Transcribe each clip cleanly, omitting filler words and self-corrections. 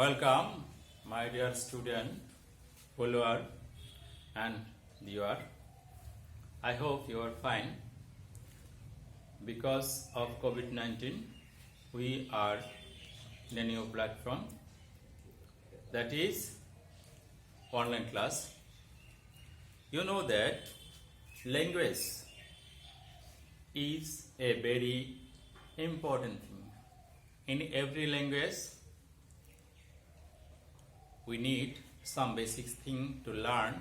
Welcome, my dear student, follower, and viewer. I hope you are fine. Because of COVID-19, we are in a new platform, that is online class. You know that language is a very important thing. In every language, we need some basic thing to learn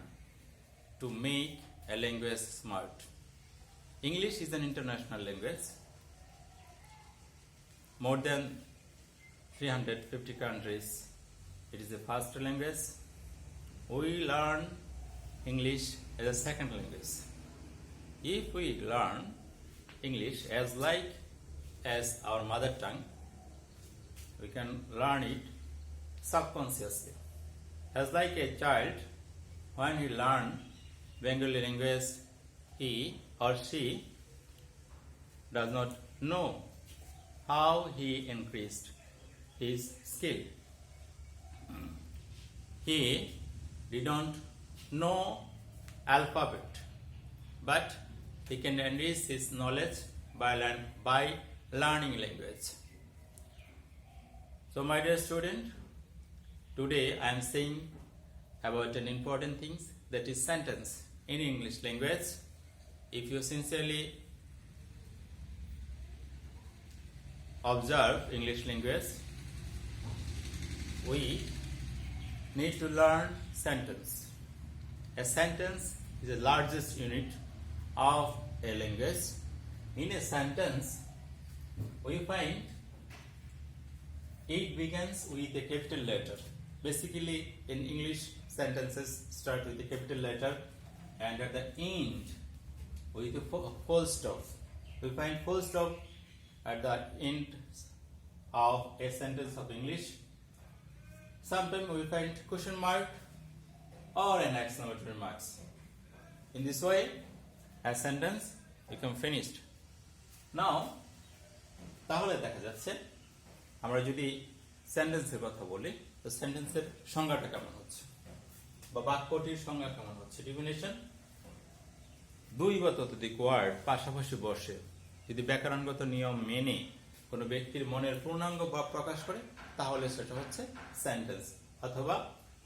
to make a language smart. English is an international language. More than 350 countries, it is the first language. We learn English as a second language. If we learn English as our mother tongue, we can learn it subconsciously. As like a child, when he learns Bengali language, he or she does not know how he increased his skill. He didn't know alphabet, but he can enrich his knowledge by learning language. So my dear student, today I am saying about an important thing, that is sentence in English language. If you sincerely observe English language, we need to learn sentence. A sentence is the largest unit of a language. In a sentence, we find it begins with a capital letter. Basically, in English, sentences start with a capital letter and at the end with a full stop. We find full stop at the end of a sentence of English. Sometimes we find question mark or an exclamatory marks. In this way, a sentence becomes finished. Now, তাহলে দেখা যাচ্ছে আমরা যদি সেন্টেন্সের কথা বলি, তো সেন্টেন্সের সংজ্ঞাটা কেমন হচ্ছে বা বাক্যটির সংজ্ঞা কেমন হচ্ছে। ডিফিনিশন: দুই বা ততোধিক ওয়ার্ড পাশাপাশি বসে যদি ব্যাকরণগত নিয়ম মেনে কোনো ব্যক্তির মনের পূর্ণাঙ্গ ভাব প্রকাশ করে, তাহলে সেটা হচ্ছে সেন্টেন্স। অথবা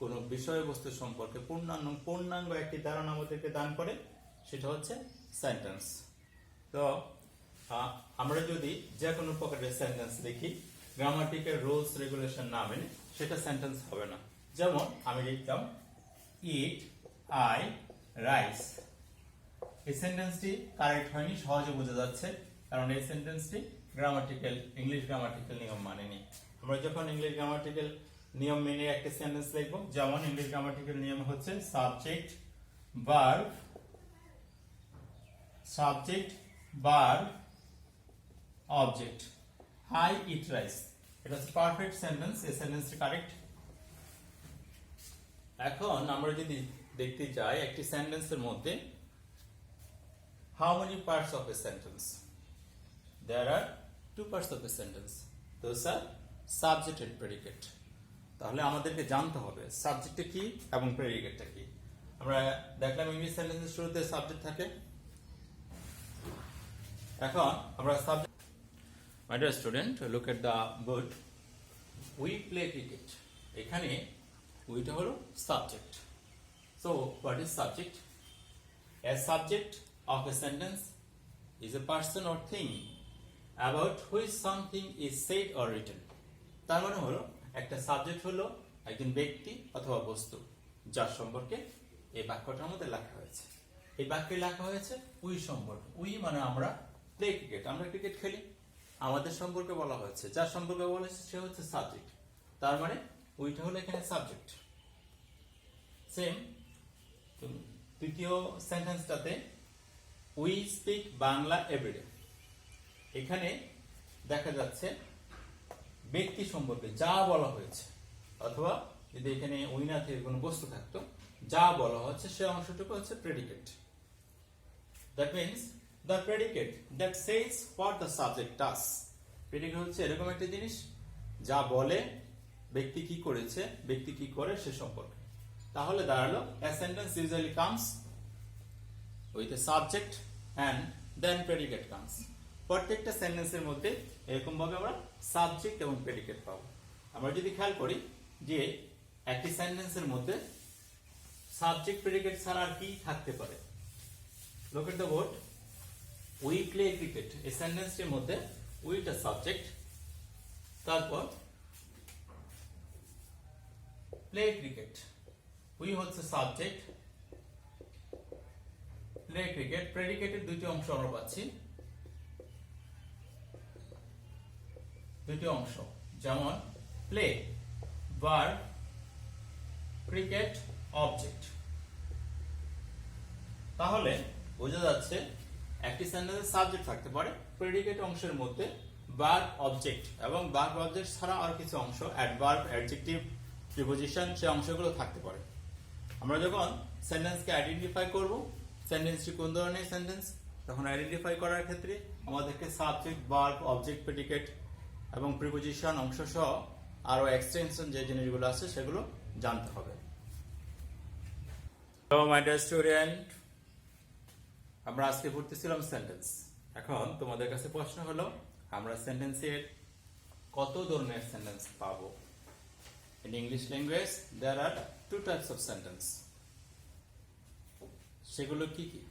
কোনো বিষয়বস্তু সম্পর্কে পূর্ণাঙ্গ একটি ধারণা আমাদেরকে দান করে, সেটা হচ্ছে সেন্টেন্স। তো আমরা যদি যে কোনো প্রকারের সেন্টেন্স দেখি, গ্রামাটিক্যাল রুলস রেগুলেশন না মেনে, সেটা সেন্টেন্স হবে না। যেমন আমি লিখতাম ইট আই রাইস। এই সেন্টেন্সটি কারেক্ট হয়নি, সহজে বোঝা যাচ্ছে, কারণ এই সেন্টেন্সটি ইংলিশ গ্রামাটিক্যাল নিয়ম মানেনি। আমরা যখন ইংলিশ গ্রামাটিক্যাল নিয়ম মেনে একটা সেন্টেন্স লিখব, যেমন ইংলিশ গ্রামাটিক্যাল নিয়ম হচ্ছে subject verb object. I eat rice, এটা হচ্ছে পারফেক্ট সেন্টেন্স, এই সেন্টেন্সটি কারেক্ট। এখন আমরা যদি দেখতে যাই একটি সেন্টেন্সের মধ্যে how many parts of a sentence? There are two parts of a sentence. Those are subject and predicate. তাহলে আমাদেরকে জানতে হবে সাবজেক্টটা কি এবং প্রেডিকেটটা কি। আমরা দেখলাম ইংলিশ সেন্টেন্সের শুরুতে সাবজেক্ট থাকে। এখন আমরা subject, my dear student, look at the board. We play cricket. এখানে ওইটা হলো subject. So what is subject? A subject of a sentence is a person or thing about which something is said or written. তার মানে হলো একটা subject হলো একজন ব্যক্তি অথবা বস্তু, যার সম্পর্কে এই বাক্যটার মধ্যে লেখা হয়েছে। এই বাক্যে লেখা হয়েছে উই সম্পর্কে। উই মানে আমরা প্লে ক্রিকেট, আমরা ক্রিকেট খেলি, আমাদের সম্পর্কে বলা হয়েছে, যার সম্পর্কে বলেছে সে হচ্ছে সাবজেক্ট। তার মানে উইটা হলো এখানে সাবজেক্ট। সেম তৃতীয় সেন্টেন্সটাতে উই স্পিক বাংলা এভরিডে। এখানে দেখা যাচ্ছে ব্যক্তি সম্পর্কে যা বলা হয়েছে, অথবা যদি এখানে উই না থেকে কোনো বস্তু থাকতো, যা বলা হচ্ছে সে অংশটুকু হচ্ছে predicate. That means the predicate that says what the subject does. Predicate হচ্ছে এরকম একটা জিনিস যা বলে ব্যক্তি কি করেছে, ব্যক্তি কি করে সে সম্পর্কে। তাহলে দাঁড়ালো a sentence usually comes with a subject and then predicate comes. প্রত্যেকটা সেন্টেন্সের মধ্যে এরকম ভাবে আমরা সাবজেক্ট এবং প্রেডিকেট পাবো। আমরা যদি খেয়াল করি যে একটি সেন্টেন্সের মধ্যে সাবজেক্ট প্রেডিকেট ছাড়া আর কি থাকতে পারে। Look at the word we play cricket, এই সেন্টেন্সটির মধ্যে উইটা সাবজেক্ট, তারপর প্লে ক্রিকেট, উই হচ্ছে সাবজেক্ট, প্লে ক্রিকেট প্রেডিকেটের দুটি অংশ আমরা পাচ্ছি, দুটি অংশ, যেমন প্লে ভার্ব, ক্রিকেট অবজেক্ট। তাহলে বোঝা যাচ্ছে একটি সেন্টেন্সে সাবজেক্ট থাকতে পারে, প্রেডিকেট অংশের মধ্যে ভার্ব অবজেক্ট এবং ভার্ব অবজেক্ট ছাড়া আর কিছু অংশ অ্যাডভার্ব, অ্যাডজেক্টিভ, প্রিপোজিশন সে অংশগুলো থাকতে পারে। আমরা যখন সেন্টেন্সকে আইডেন্টিফাই করব সেন্টেন্সটি কোন ধরনের সেন্টেন্স, তখন আইডেন্টিফাই করার ক্ষেত্রে আমাদেরকে সাবজেক্ট, ভার্ব, অবজেক্ট, প্রেডিকেট এবং প্রিপোজিশন অংশ সহ আরো এক্সটেনশন যে জিনিসগুলো আছে সেগুলো জানতে হবে। হ্যালো মাই ডিয়ার স্টুডেন্ট, আমরা আজকে পড়তেছিলাম সেন্টেন্স। এখন তোমাদের কাছে প্রশ্ন হলো আমরা সেন্টেন্সের কত ধরনের সেন্টেন্স পাবো। In English language there are two types of sentence. সেগুলো কি কি?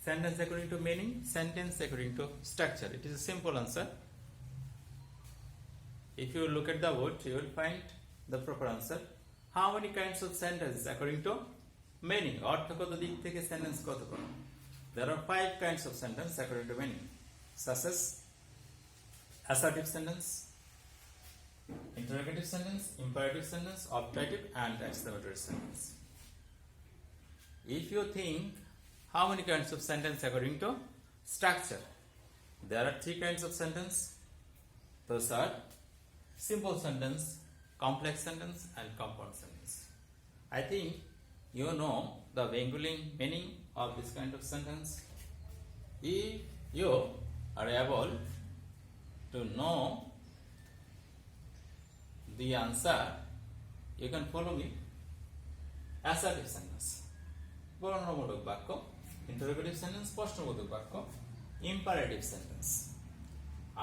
Sentence according to meaning, sentence according to structure. It is a simple answer. If you look at the word, you will find the proper answer. How many kinds of sentences according to meaning? অর্থগত দিক থেকে sentence কত প্রকার? There are 5 kinds of sentence according to meaning, such as assertive sentence, interrogative sentence, imperative sentence, optative, and exclamatory sentence. If you think how many kinds of sentence according to structure, there are 3 kinds of sentence. Those are simple sentence, complex sentence, and compound sentence. I think you know the Bengali meaning of this kind of sentence. If you are able to know the answer, you can follow me. Assertive sentence, বর্ণনামূলক বাক্য, interrogative sentence, প্রশ্নবোধক বাক্য, imperative sentence,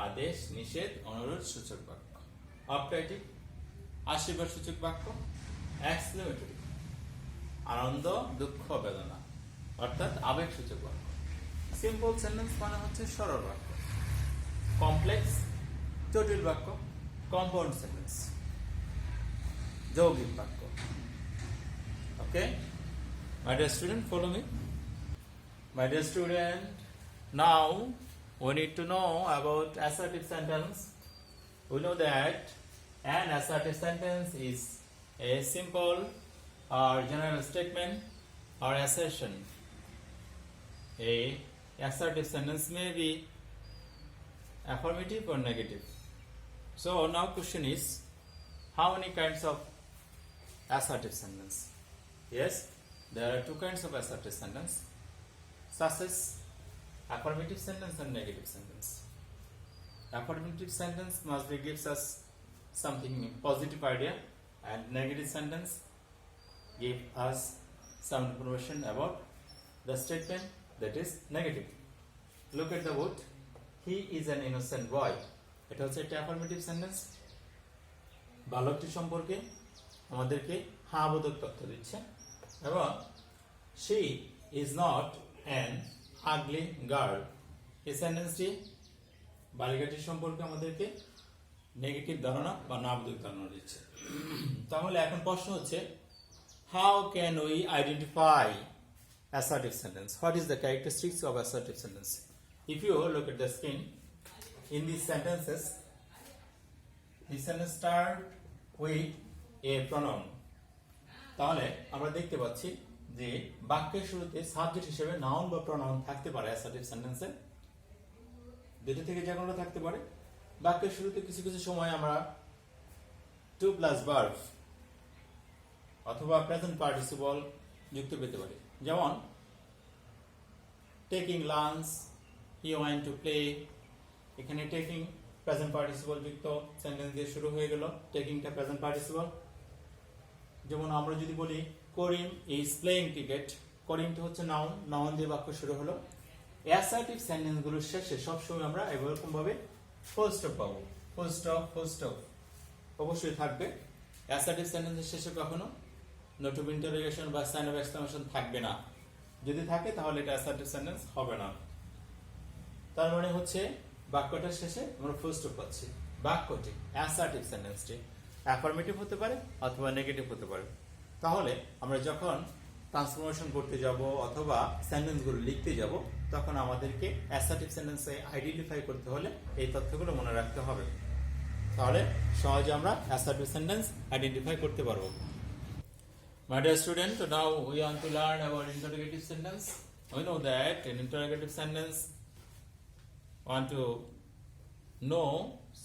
আদেশ, নিষেধ, অনুরোধ সূচক বাক্য, optative, আশীর্বাদ সূচক বাক্য, এক্সক্লেমেটরি, আনন্দ, দুঃখ, বেদনা অর্থাৎ আবেগ সূচক বাক্য। সিম্পল সেন্টেন্স মানে হচ্ছে সরল বাক্য, কমপ্লেক্স জটিল বাক্য, কম্পাউন্ড সেন্টেন্স যৌগিক বাক্য। Okay, my dear student, follow me. My dear student, now we need to know about assertive sentence. We know that an assertive sentence is a simple or general statement or assertion. A assertive sentence may be affirmative or negative. So now question is, how many kinds of assertive sentence? Yes, there are 2 kinds of assertive sentence, such as affirmative sentence and negative sentence. Affirmative sentence must be gives us something positive idea, and negative sentence give us some information about the statement that is negative. Look at the word, he is an innocent boy. এটা হচ্ছে একটা affirmative sentence, বালকটি সম্পর্কে আমাদেরকে হ্যাঁ বোধক তথ্য দিচ্ছে। এবং she is not an ugly girl, এই সেন্টেন্সটি বালিকাটির সম্পর্কে আমাদেরকে নেগেটিভ ধারণা বা নাবোধক ধারণা দিচ্ছে। তাহলে এখন প্রশ্ন হচ্ছে, how can we identify assertive sentence? What is the characteristics of assertive sentence? If you look at the screen, in these sentences, the sentence start with a pronoun. তাহলে আমরা দেখতে পাচ্ছি যে বাক্যের শুরুতে সাবজেক্ট হিসেবে নাউন বা প্রনাউন থাকতে পারে অ্যাসার্টিভ সেন্টেন্সে, দুটো থেকে যে কোনোটা থাকতে পারে। বাক্যের শুরুতে কিছু কিছু সময় আমরা টু প্লাস ভার্ব অথবা প্রেজেন্ট পার্টিসিপল যুক্ত পেতে পারি, যেমন taking lunch, he went to play. এখানে টেকিং প্রেজেন্ট পার্টিসিপল যুক্ত সেন্টেন্স দিয়ে শুরু হয়ে গেল। টেকিংটা প্রেজেন্ট পার্টিসিপল। যেমন আমরা যদি বলি করিম ইজ প্লেইং ক্রিকেট, করিমটা হচ্ছে নাউন, নাউন দিয়ে বাক্য শুরু হলো। অ্যাসার্টিভ সেন্টেন্সগুলোর শেষে সবসময় আমরা এরকম ভাবে ফুল স্টপ পাবো। ফুল স্টপ অবশ্যই থাকবে। অ্যাসার্টিভ সেন্টেন্সের শেষে কখনো নোট অফ ইন্টারোগেশন বা সাইন অফ এক্সক্লামেশন থাকবে না। যদি থাকে তাহলে এটা অ্যাসার্টিভ সেন্টেন্স হবে না। তার মানে হচ্ছে বাক্যটার শেষে আমরা ফুল স্টপ পাচ্ছি। বাক্যটি অ্যাসার্টিভ সেন্টেন্সটি অ্যাফার্মেটিভ হতে পারে অথবা নেগেটিভ হতে পারে। তাহলে আমরা যখন ট্রান্সফরমেশন করতে যাব অথবা সেন্টেন্সগুলো লিখতে যাব তখন আমাদেরকে অ্যাসার্টিভ সেন্টেন্সে আইডেন্টিফাই করতে হলে এই তথ্যগুলো মনে রাখতে হবে। তাহলে সহজে আমরা অ্যাসার্টিভ সেন্টেন্স আইডেন্টিফাই করতে পারবো। My dear student, now we want to learn about interrogative sentence. We know that in interrogative sentence want to know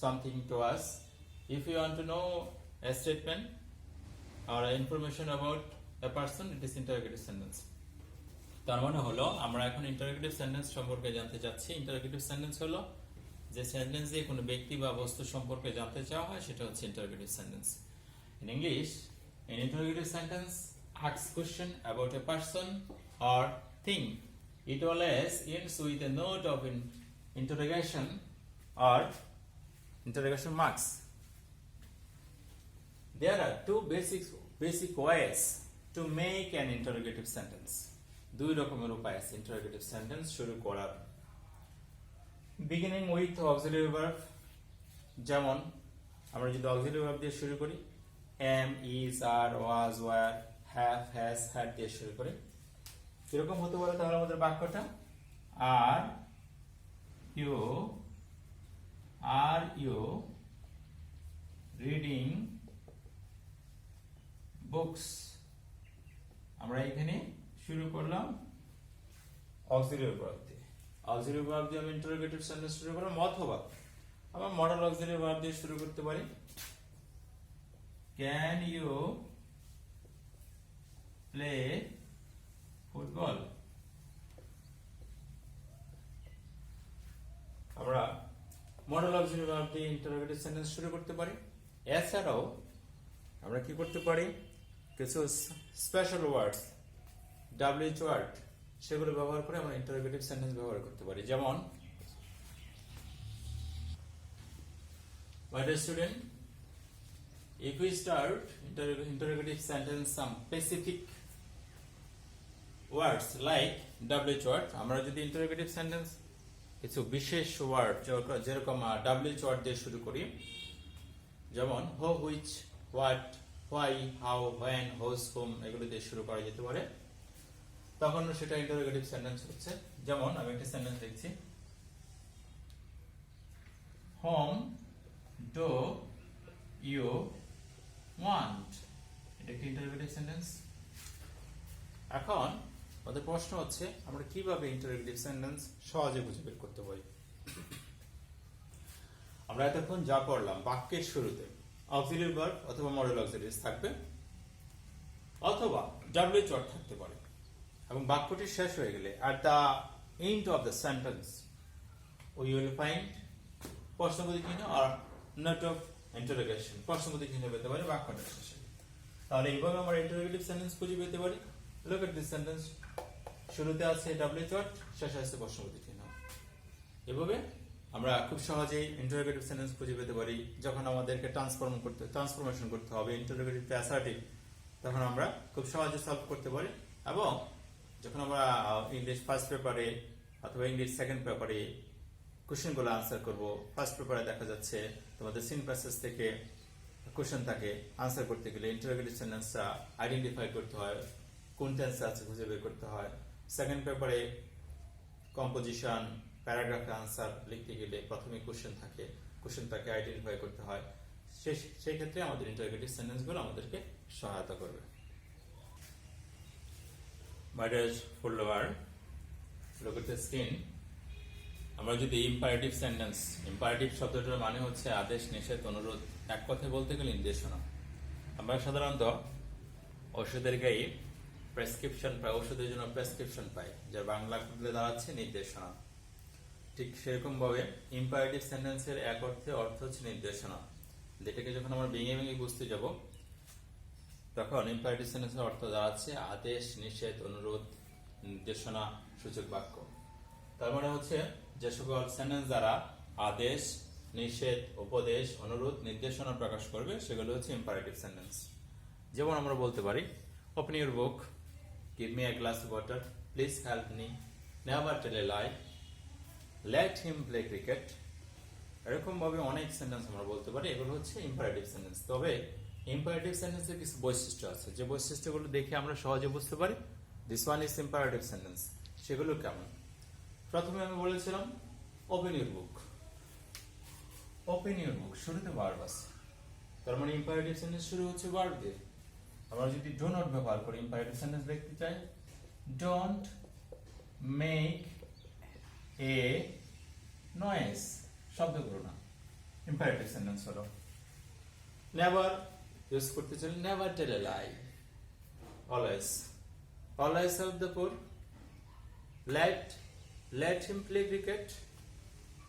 something to us. If you want to know a statement or information about a person, it is interrogative sentence. তার মানে হলো আমরা এখন interrogative sentence সম্পর্কে জানতে চাচ্ছি। Interrogative sentence হলো যে সেন্টেন্স দিয়ে কোনো ব্যক্তি বা বস্তু সম্পর্কে জানতে চাওয়া হয়, সেটা হচ্ছে interrogative sentence. In English, an interrogative sentence asks question about a person or thing. It always ends with a note of interrogation or interrogation marks. There are two basic ways to make an interrogative sentence. দুই রকমের উপায় আছে interrogative sentence শুরু করার। Beginning with auxiliary verb, যেমন আমরা যদি auxiliary verb দিয়ে শুরু করি, am, is, are, was, were, have, has, had দিয়ে শুরু করি। কিরকম হতে পারে তাহলে আমাদের বাক্যটা? Are you reading books? আমরা এখানে শুরু করলাম auxiliary verb দিয়ে। auxiliary verb দিয়ে আমি interrogative sentence শুরু করলাম, অথবা আমরা modal auxiliary verb দিয়ে শুরু করতে পারি। Can you play football? আমরা modal auxiliary verb দিয়ে interrogative sentence শুরু করতে পারি। এছাড়াও আমরা কি করতে পারি, কিছু স্পেশাল ওয়ার্ডস, WH ওয়ার্ড, সেগুলো ব্যবহার করে আমরা interrogative sentence ব্যবহার করতে পারি। যেমন, my dear student, if we start interrogative sentence some specific words like WH word, আমরা যদি interrogative sentence কিছু বিশেষ ওয়ার্ড যেরকম WH word দিয়ে শুরু করি, যেমন who, which, what, why, how, when, whose, whom এগুলো দিয়ে শুরু করা যেতে পারে, তখন সেটা interrogative sentence হচ্ছে। যেমন আমি একটা সেন্টেন্স লিখছি, whom do you want? এটা একটা ইন্টারোগেটিভ সেন্টেন্স। এখন আমাদের প্রশ্ন হচ্ছে আমরা কিভাবে ইন্টারোগেটিভ সেন্টেন্স সহজে খুঁজে বের করতে পারি। আমরা এতক্ষণ যা পড়লাম, বাক্যের শুরুতে অক্সিলিয়ারি ভার্ব অথবা মডেল অক্সিলিয়ারিজ থাকবে অথবা WH ওয়ার্ড থাকতে পারে, এবং বাক্যটি শেষ হয়ে গেলে at the end of the sentence we will find প্রশ্নবোধক চিহ্ন or note of interrogation, প্রশ্নবোধক চিহ্ন পেতে পারি বাক্যটার শেষে। তাহলে এইভাবে আমরা ইন্টারোগেটিভ সেন্টেন্স খুঁজে পেতে পারি। Look at this sentence, শুরুতে আছে WH word, শেষে আছে প্রশ্নবোধক চিহ্ন। এভাবে আমরা খুব সহজেই ইন্টারোগেটিভ সেন্টেন্স খুঁজে পেতে পারি। যখন আমাদেরকে ট্রান্সফরমেশন করতে হবে ইন্টারোগেটিভ টু অ্যাসার্টিভ, তখন আমরা খুব সহজে সলভ করতে পারি। এবং যখন আমরা ইংলিশ ফার্স্ট পেপারে অথবা ইংলিশ সেকেন্ড পেপারে কোশ্চেনগুলো আনসার করব, ফার্স্ট পেপারে দেখা যাচ্ছে তোমাদের সিন প্যাসেজ থেকে কোশ্চেন থাকে, আনসার করতে গেলে ইন্টারোগেটিভ সেন্টেন্সটা আইডেন্টিফাই করতে হয়, কোন টেন্সে আছে খুঁজে বের করতে হয়। সেকেন্ড পেপারে কম্পোজিশন, প্যারাগ্রাফে আনসার লিখতে গেলে প্রথমে কোশ্চেন থাকে, কোশ্চেনটাকে আইডেন্টিফাই করতে হয়। সেই ক্ষেত্রে আমাদের ইন্টারোগেটিভ সেন্টেন্সগুলো আমাদেরকে সহায়তা করবে। My dear follower, look at the screen. আমরা যদি ইম্পারেটিভ সেন্টেন্স, ইম্পারেটিভ শব্দটার মানে হচ্ছে আদেশ, নিষেধ, অনুরোধ, এক কথায় বলতে গেলে নির্দেশনা। আমরা সাধারণত ওষুধের গায়ে প্রেসক্রিপশন পাই, ওষুধের জন্য প্রেসক্রিপশন পাই, যার বাংলা বদলে দাঁড়াচ্ছে নির্দেশনা। ঠিক সেরকম ভাবে ইম্পারেটিভ সেন্টেন্সের এক অর্থে অর্থ হচ্ছে নির্দেশনা, যেটাকে যখন আমরা ভেঙে ভেঙে বুঝতে যাব তখন ইম্পারেটিভ সেন্টেন্সের অর্থ দাঁড়াচ্ছে আদেশ, নিষেধ, অনুরোধ, নির্দেশনা সূচক বাক্য। তার মানে হচ্ছে যে সকল সেন্টেন্স দ্বারা আদেশ, নিষেধ, উপদেশ, অনুরোধ, নির্দেশনা প্রকাশ করবে সেগুলো হচ্ছে ইম্পারেটিভ সেন্টেন্স। যেমন আমরা বলতে পারি open your book, give me a glass of water, please help me, never tell a lie, let him play cricket. এরকম ভাবে অনেক সেন্টেন্স আমরা বলতে পারি, এগুলো হচ্ছে ইম্পারেটিভ সেন্টেন্স। তবে ইম্পারেটিভ সেন্টেন্সের কিছু বৈশিষ্ট্য আছে, যে বৈশিষ্ট্যগুলো দেখে আমরা সহজে বুঝতে পারি this one is imperative sentence. সেগুলো কেমন? প্রথমে আমি বলেছিলাম open your book. Open your বুক শুরুতে ভার্ব আছে, তার মানে ইম্পারেটিভ সেন্টেন্স শুরু হচ্ছে ভার্ব দিয়ে। আমরা যদি ডো নট ব্যবহার করি ইম্পারেটিভ সেন্টেন্স লিখতে চাই, ডোন্ট মেক এ নয়েজ, শব্দগুলো না, ইম্পারেটিভ সেন্টেন্স হলো। নেভার ইউজ করতে চাই, never tell a lie, always, always help the poor, let him play cricket,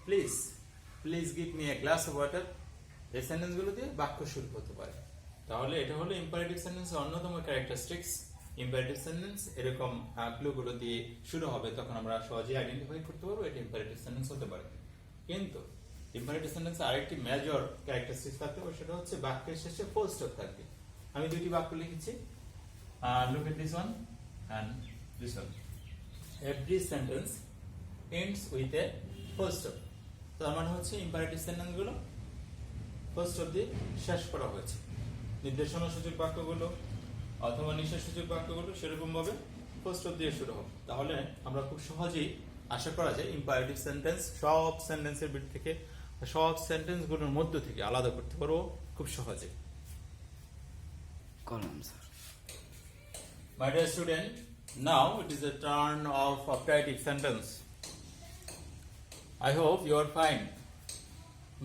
please give me a glass of water। এই সেন্টেন্স গুলো দিয়ে বাক্য শুরু হতে পারে। তাহলে এটা হলো ইম্পারেটিভ সেন্টেন্সের অন্যতম ক্যারেক্টারিস্টিক্স। ইম্পারেটিভ সেন্টেন্স এরকম ক্লুগুলো দিয়ে শুরু হবে, তখন আমরা সহজেই আইডেন্টিফাই করতে পারবো এটা ইম্পারেটিভ সেন্টেন্স হতে পারে। কিন্তু ইম্পারেটিভ সেন্টেন্সের আরেকটি মেজর ক্যারেক্টারিস্টিক্স থাকতে হবে, সেটা হচ্ছে বাক্যের শেষে ফুল স্টপ থাকবে। আমি দুটি বাক্য লিখেছি, look at this one and this one. Every sentence ends with a full stop। তার মানে হচ্ছে ইম্পারেটিভ সেন্টেন্স গুলো ফুল স্টপ দিয়ে শেষ করা হয়েছে। নির্দেশনা সূচক বাক্যগুলো অথবা নিষেধ সূচক বাক্যগুলো সেরকম ভাবে ফুল স্টপ দিয়ে শুরু হবে। তাহলে আমরা খুব সহজেই আশা করা যায় ইম্পারেটিভ সেন্টেন্স সব সেন্টেন্সের ভিতর থেকে, সব সেন্টেন্স গুলোর মধ্য থেকে আলাদা করতে পারবো খুব সহজে। My dear student, now it is the turn of operative sentence. I hope you are fine.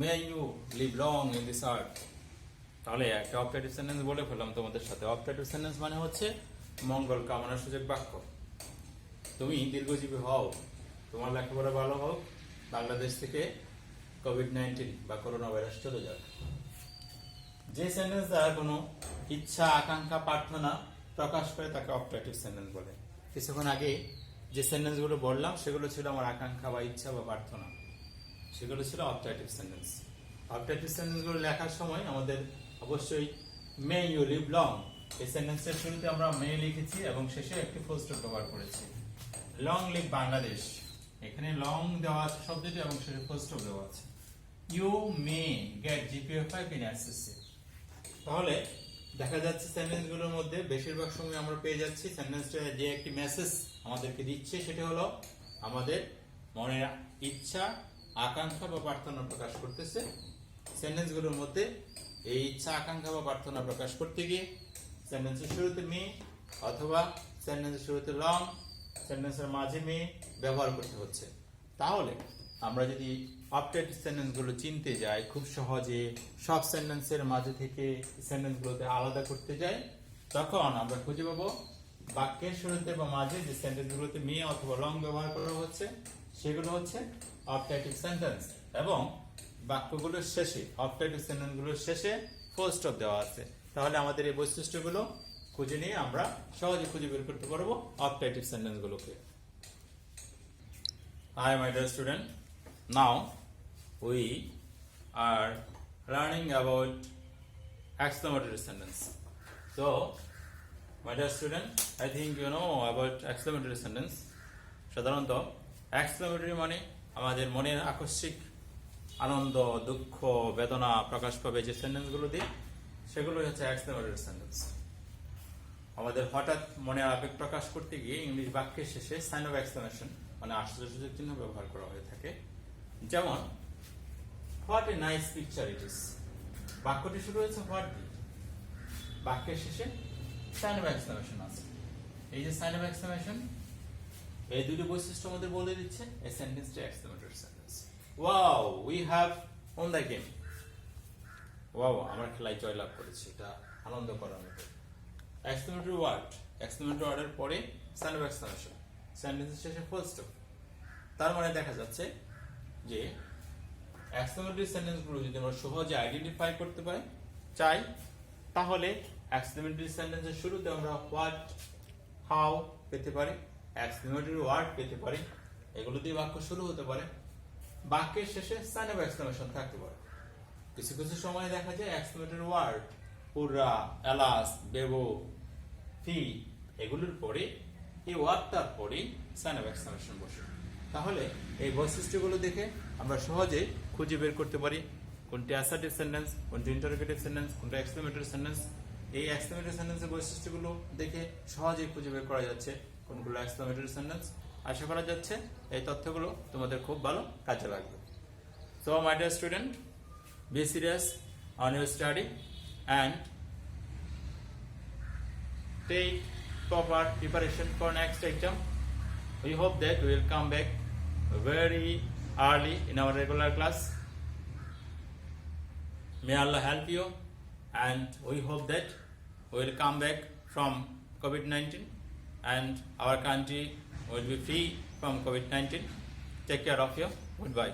May you live long in this earth. তাহলে একটা অপারেটিভ সেন্টেন্স বলে ফেললাম তোমাদের সাথে। অপারেটিভ সেন্টেন্স মানে হচ্ছে মঙ্গল কামনা সূচক বাক্য। তুমি দীর্ঘজীবী হও, তোমার লেখাপড়া ভালো হোক, বাংলাদেশ থেকে কোভিড-19 বা করোনা ভাইরাস চলে যাক। যে সেন্টেন্স দ্বারা কোনো ইচ্ছা, আকাঙ্ক্ষা, প্রার্থনা প্রকাশ করে তাকে অপারেটিভ সেন্টেন্স বলে। কিছুক্ষণ আগে যে সেন্টেন্স গুলো বললাম সেগুলো ছিল আমার আকাঙ্ক্ষা বা ইচ্ছা বা প্রার্থনা, সেগুলো ছিল অপারেটিভ সেন্টেন্স। অপারেটিভ সেন্টেন্স গুলো লেখার সময় আমাদের অবশ্যই মে ইউ লিভ লং, এই সেন্টেন্সের শুরুতে আমরা মে লিখেছি এবং শেষে একটি ফুল স্টপ ব্যবহার করেছি। লং লিভ বাংলাদেশ, এখানে লং দেওয়া আছে শব্দটি এবং শেষে ফুল স্টপ দেওয়া আছে। You may get GPA 5 in SSC। তাহলে দেখা যাচ্ছে সেন্টেন্স গুলোর মধ্যে বেশিরভাগ সময় আমরা পেয়ে যাচ্ছি সেন্টেন্সটা যে একটি মেসেজ আমাদেরকে দিচ্ছে, সেটা হলো আমাদের মনের ইচ্ছা, আকাঙ্ক্ষা বা প্রার্থনা প্রকাশ করতেছে। সেন্টেন্স গুলোর মধ্যে এই ইচ্ছা, আকাঙ্ক্ষা বা প্রার্থনা প্রকাশ করতে গিয়ে সেন্টেন্সের শুরুতে মি অথবা সেন্টেন্সের শুরুতে লং, সেন্টেন্সের মাঝে মি ব্যবহার করতে হচ্ছে। তাহলে আমরা যদি অপারেটিভ সেন্টেন্স গুলো চিনতে যাই, খুব সহজে সব সেন্টেন্সের মাঝে থেকে সেন্টেন্স গুলোতে আলাদা করতে যাই, তখন আমরা খুঁজে পাবো বাক্যের শুরুতে বা মাঝে যে সেন্টেন্স গুলোতে মি অথবা লং ব্যবহার করা হচ্ছে সেগুলো হচ্ছে অপারেটিভ সেন্টেন্স, এবং বাক্যগুলোর শেষে, অপারেটিভ সেন্টেন্স গুলোর শেষে ফুল স্টপ দেওয়া আছে। তাহলে আমাদের এই বৈশিষ্ট্যগুলো খুঁজে নিয়ে আমরা সহজে খুঁজে বের করতে পারবো অপারেটিভ সেন্টেন্স গুলোকে। Hi my dear student, now we are learning about exclamatory sentence. So my dear student, I think you know about exclamatory sentence. সাধারণত exclamatory মানে আমাদের মনের আকস্মিক আনন্দ, দুঃখ, বেদনা প্রকাশ পাবে যে সেন্টেন্স গুলো দিয়ে, সেগুলো হচ্ছে exclamatory sentence। আমাদের হঠাৎ মনের আবেগ প্রকাশ করতে গিয়ে ইংলিশ বাক্যের শেষে সাইন অফ এক্সক্লেমেশন মানে আশ্চর্যসূচক চিহ্ন ব্যবহার করা হয়ে থাকে। যেমন what a nice picture it is, বাক্যটি শুরু হয়েছে হোয়াট দিয়ে, বাক্যের শেষে সাইন অফ এক্সক্লেমেশন আছে। এই যে সাইন অফ এক্সক্লেমেশন, এই দুটি বৈশিষ্ট্য আমাদের বলে দিচ্ছে এই সেন্টেন্সটি exclamatory sentence. Wow we have won the game, wow আমরা খেলায় জয়লাভ করেছি, এটা আনন্দ করার মতো। এক্সক্লেমেটরি ওয়ার্ড, এক্সক্লেমেটরি ওয়ার্ডের পরে সাইন অফ এক্সক্লেমেশন, সেন্টেন্সের শেষে ফুল স্টপ। তার মানে দেখা যাচ্ছে যে এক্সক্লেমেটরি সেন্টেন্সগুলো যদি আমরা সহজে আইডেন্টিফাই করতে চাই, তাহলে এক্সক্লেমেটরি সেন্টেন্সের শুরুতে আমরা হোয়াট, হাউ পেতে পারি, এক্সক্লেমেটরি ওয়ার্ড পেতে পারি, এগুলো দিয়ে বাক্য শুরু হতে পারে। বাক্যের শেষে সাইন অফ এক্সক্লেমেশন থাকতে পারে। কিছু কিছু সময় দেখা যায় এক্সক্লেমেটরি ওয়ার্ড হুররা, এলাস, বেবো, ফি এগুলোর পরে এই ওয়ার্ডটার পরে সাইন অফ এক্সক্লেমেশন বসে। তাহলে এই বৈশিষ্ট্যগুলো দেখে আমরা সহজে খুঁজে বের করতে পারি কোনটি অ্যাসার্টিভ সেন্টেন্স, কোনটি ইন্টারোগেটিভ সেন্টেন্স, কোনটি এক্সক্লেমেটরি সেন্টেন্স। এই এক্সক্লেমেটরি সেন্টেন্সের বৈশিষ্ট্যগুলো দেখে সহজেই খুঁজে বের করা যাচ্ছে কোনগুলো এক্সক্লেমেটরি সেন্টেন্স। আশা করা যাচ্ছে এই তথ্যগুলো তোমাদের খুব ভালো কাজে লাগবে। So my dear student, be serious on your study and take proper preparation for next exam. We hope that we will come back very early in our regular class. May Allah help you, and we hope that we will come back from COVID-19 and our country will be free from COVID-19. Take care of you. Goodbye.